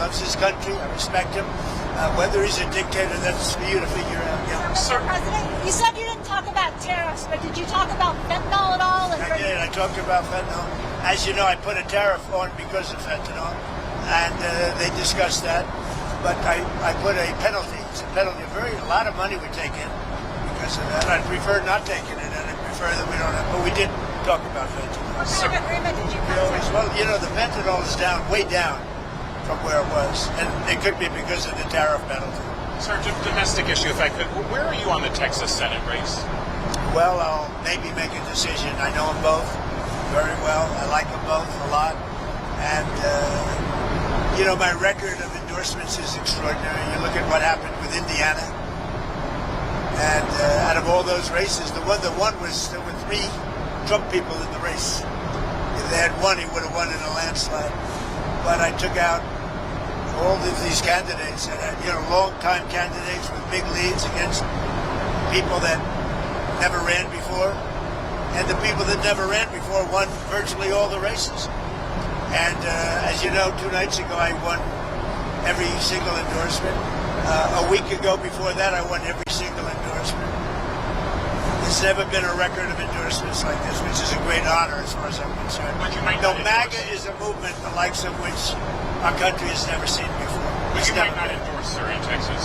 loves his country. I respect him. Whether he's a dictator, that's for you to figure out. Yeah. Mr. President, you said you didn't talk about tariffs, but did you talk about fentanyl at all? I did. I talked about fentanyl. As you know, I put a tariff on because of fentanyl, and they discussed that. But I put a penalty. It's a penalty. A lot of money we take in because of that. I'd prefer not taking it, and I'd prefer that we don't have. But we did talk about fentanyl. What kind of agreement did you come to? Well, you know, the fentanyl is down, way down from where it was, and it could be because of the tariff penalty. Sir, domestic issue, if I could. Where are you on the Texas Senate race? Well, I'll maybe make a decision. I know them both very well. I like them both a lot, and you know, my record of endorsements is extraordinary. You look at what happened with Indiana, and out of all those races, the one that won was there were 3 Trump people in the race. If they had won, he would have won in a landslide. But I took out all of these candidates that had, you know, long-time candidates with big leads against people that never ran before, and the people that never ran before won virtually all the races. And as you know, 2 nights ago, I won every single endorsement. A week ago before that, I won every single endorsement. There's never been a record of endorsements like this, which is a great honor as far as I'm concerned. But you might no, not MAGA endorse. is a movement the likes of which our country has never seen before. But It's you might never not been. endorse, sir, in Texas.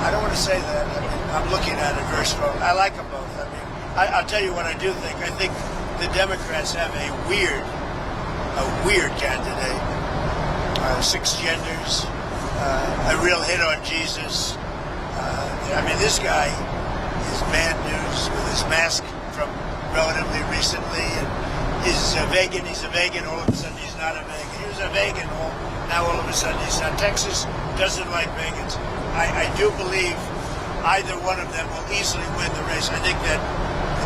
I don't want to say that. I mean, I'm looking at it versus vote. I like them both. I mean, I'll tell you what I do think. I think the Democrats have a weird candidate. 6 genders, a real hit on Jesus. I mean, this guy is bad news with his mask from relatively recently, and he's a vegan. He's a vegan. All of a sudden, he's not a vegan. He was a vegan. Now all of a sudden, he's not. Texas doesn't like vegans. I do believe either one of them will easily win the race. I think that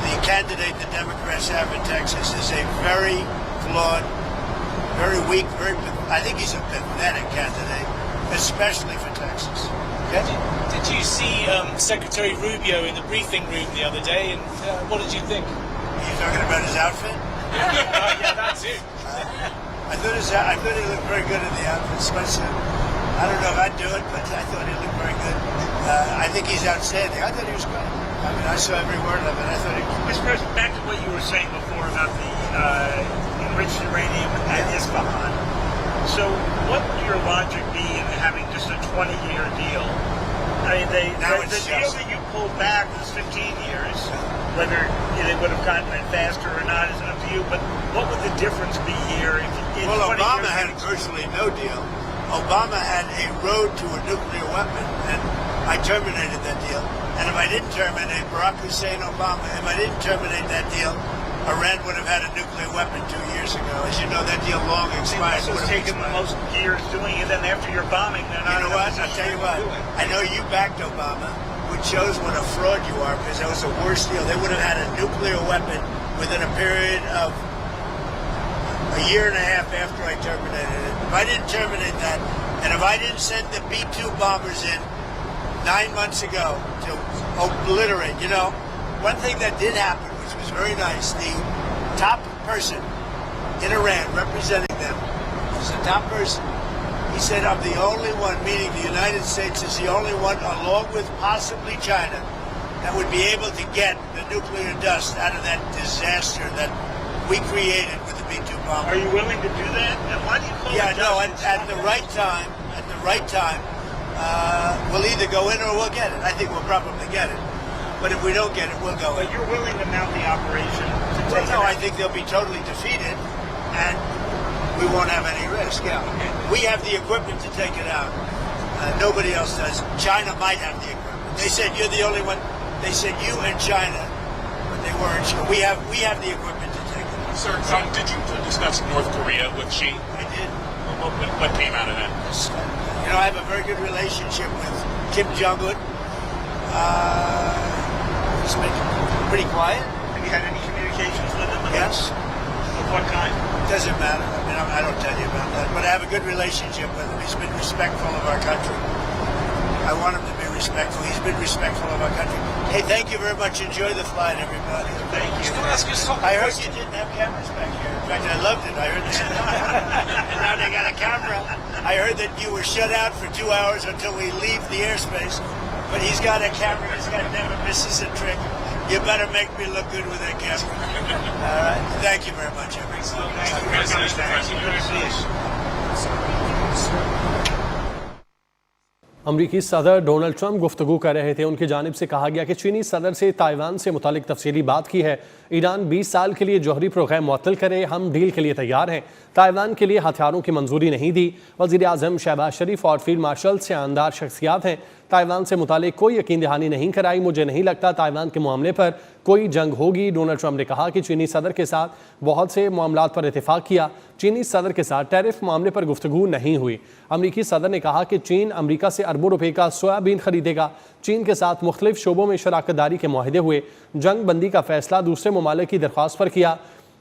the candidate the Democrats have in Texas is a very flawed, very weak, I think he's a pathetic candidate, especially for Texas. Okay? Did you see Secretary Rubio in the briefing room the other day, and what did you think? Are you talking about his outfit? Yeah, that's it. I thought he looked very good in the outfit. I don't know if I'd do it, but I thought he looked very good. I think he's outstanding. I thought he was great. I mean, I saw every word of it. I thought he was. Mr. President, back to what you were saying before about the enriched uranium at Isfahan. So what would your logic be in having just a 20-year deal? I mean, the deal that you pulled back was 15 years. Whether they would have gotten it faster or not is up to you. But what would the difference be here? If Well, Obama had virtually no deal. Obama had a road to a nuclear weapon, and I terminated that deal. And if I didn't terminate Barack Hussein Obama, if I didn't terminate that deal, Iran would have had a nuclear weapon 2 years ago. As you know, that deal long expired. It's taken the most years doing it, and after your bombing, they're not. You know what? I'll tell you what. I know you backed Obama, which shows what a fraud you are, because that was the worst deal. They would have had a nuclear weapon within a period of a year and a half after I terminated it. If I didn't terminate that, and if I didn't send the B-2 bombers in 9 months ago to obliterate, you know, one thing that did happen, which was very nice, the top person in Iran representing them was the top person. He said, I'm the only one, meaning the United States is the only one, along with possibly China, that would be able to get the nuclear dust out of that disaster that we created with the B-2 bomber. Are you willing to do that? And why do you call Yeah, it no, justice? at the right time, we'll either go in or we'll get it. I think we'll probably get it. But if we don't get it, we'll go in. But you're willing to mount the operation to take No, it I out? think they'll be totally defeated, and we won't have any risk. Yeah, we have the equipment to take it out. Nobody else does. China might have the equipment. They said you're the only one. They said you and China, but they weren't sure. We have the equipment to take it out. Sir, did you discuss North Korea with Xi? I did. What came out of that? You know, I have a very good relationship with Kim Jong-un. He's been pretty quiet. Have you had any communications with him? Yes. Of what kind? Doesn't matter. I mean, I don't tell you about that. But I have a good relationship with him. He's been respectful of our country. I want him to be respectful. He's been respectful of our country. Hey, thank you very much. Enjoy the flight, everybody. Thank you. I heard you didn't have cameras back here. In fact, I loved it. I heard that. And now they got a camera. I heard that you were shut out for 2 hours until we leave the airspace. But he's got a camera. He's got never misses a trick. You better make me look good with that camera. All right. Thank you very much, امریکی صدر Donald Trump گفتگو کر رہے تھے. ان کی جانب سے کہا گیا کہ چینی صدر سے تائیوان سے متعلق تفصیلی بات کی ہے. ایران 20 سال کے لیے جوہری پروگرام معطل کرے, ہم ڈیل کے لیے تیار ہیں. تائیوان کے لیے ہتھیاروں کی منظوری نہیں دی. وزیر اعظم شہباز شریف اور فیلڈ مارشل شاندار شخصیات ہیں. تائیوان سے متعلق کوئی یقین دہانی نہیں کرائی. مجھے نہیں لگتا تائیوان کے معاملے پر کوئی جنگ ہوگی. ڈونلڈ ٹرمپ نے کہا کہ چینی صدر کے ساتھ بہت سے معاملات پر اتفاق کیا. چینی صدر کے ساتھ ٹیرف معاملے پر گفتگو نہیں ہوئی. امریکی صدر نے کہا کہ چین امریکہ سے اربوں روپے کا سویا بین خریدے گا. چین کے ساتھ مختلف شعبوں میں شراکت داری کے معاہدے ہوئے. جنگ بندی کا فیصلہ دوسرے ممالک کی درخواست پر کیا.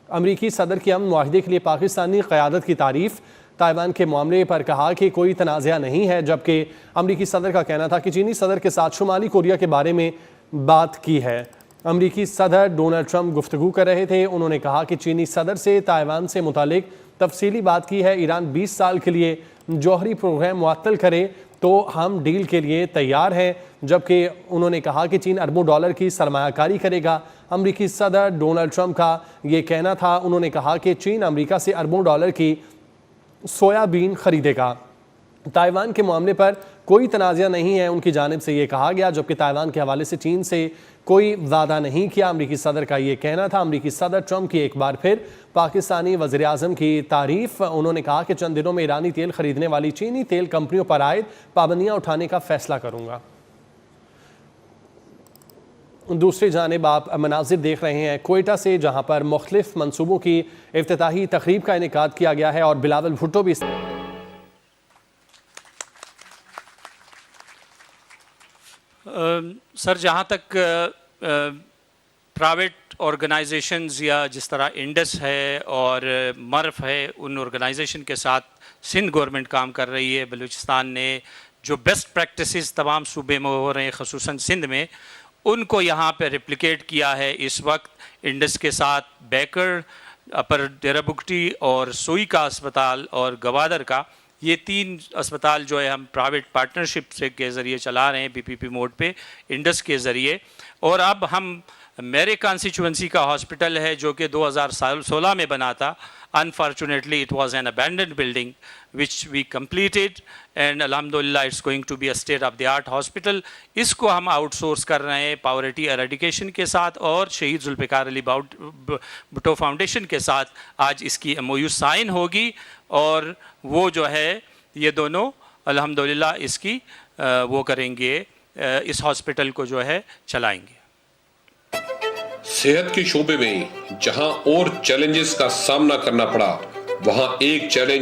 امریکی صدر کی امن معاہدے کے لیے پاکستانی قیادت کی تعریف. تائیوان کے معاملے پر کہا کہ کوئی تنازعہ نہیں ہے, جبکہ امریکی صدر کا کہنا تھا کہ چینی صدر کے ساتھ شمالی کوریا کے بارے میں بات کی ہے. امریکی صدر ڈونلڈ ٹرمپ گفتگو کر رہے تھے. انہوں نے کہا کہ چینی صدر سے تائیوان سے متعلق تفصیلی بات کی ہے. ایران 20 سال کے لیے جوہری پروگرام معطل کرے تو ہم ڈیل کے لیے تیار ہیں, جبکہ انہوں نے کہا کہ چین اربوں ڈالر کی سرمایہ کاری کرے گا. امریکی صدر ڈونلڈ ٹرمپ کا یہ کہنا تھا. انہوں نے کہا کہ چین امریکہ سے اربوں ڈالر کی سویا بین خریدے گا. تائیوان کے معاملے پر کوئی تنازعہ نہیں ہے, ان کی جانب سے یہ کہا گیا, جبکہ تائیوان کے حوالے سے چین سے کوئی وعدہ نہیں کیا. امریکی صدر کا یہ کہنا تھا. امریکی صدر ٹرمپ کی ایک بار پھر پاکستانی وزیر اعظم کی تعریف. انہوں نے کہا کہ چند دنوں میں ایرانی تیل خریدنے والی چینی تیل کمپنیوں پر عائد پابندیاں اٹھانے کا فیصلہ کروں گا. دوسری جانب آپ مناظر دیکھ رہے ہیں کوئٹہ سے, جہاں پر مختلف منصوبوں کی افتتاحی تقریب کا انعقاد کیا گیا ہے اور بلاول بھٹو بھی سر, جہاں تک پرائیویٹ آرگنائزیشنز یا جس طرح انڈس ہے اور مرف ہے, ان آرگنائزیشن کے ساتھ سندھ گورنمنٹ کام کر رہی ہے. بلوچستان نے جو بیسٹ پریکٹسز تمام صوبے میں ہو رہے ہیں, خصوصاً سندھ میں, ان کو یہاں پہ ریپلیکیٹ کیا ہے. اس وقت انڈس کے ساتھ بیکر, اپر ڈیرہ بگٹی اور سوئی کا اسپتال اور گوادر کا, یہ 3 اسپتال جو ہے ہم پرائیویٹ پارٹنرشپ سے کے ذریعے چلا رہے ہیں پی پی پی موڈ پہ انڈس کے ذریعے. اور اب ہم میرے کانسٹیچوئنسی کا ہاسپٹل ہے جو کہ 2016 میں بنا تھا. Unfortunately, it was an abandoned building which we completed and alhamdulillah it's going to be a state-of-the-art hospital. اس کو ہم آؤٹ سورس کر رہے ہیں پاورٹی ایریڈیکیشن کے ساتھ اور شہید ذوالفقار علی بھٹو فاؤنڈیشن کے ساتھ. آج اس کی MOU سائن ہوگی اور وہ جو ہے یہ دونوں الحمدللہ اس کی وہ کریں گے, اس ہاسپٹل کو جو ہے چلائیں گے. صحت کے شعبے میں جہاں اور چیلنجز کا سامنا کرنا پڑا, وہاں ایک چیلنج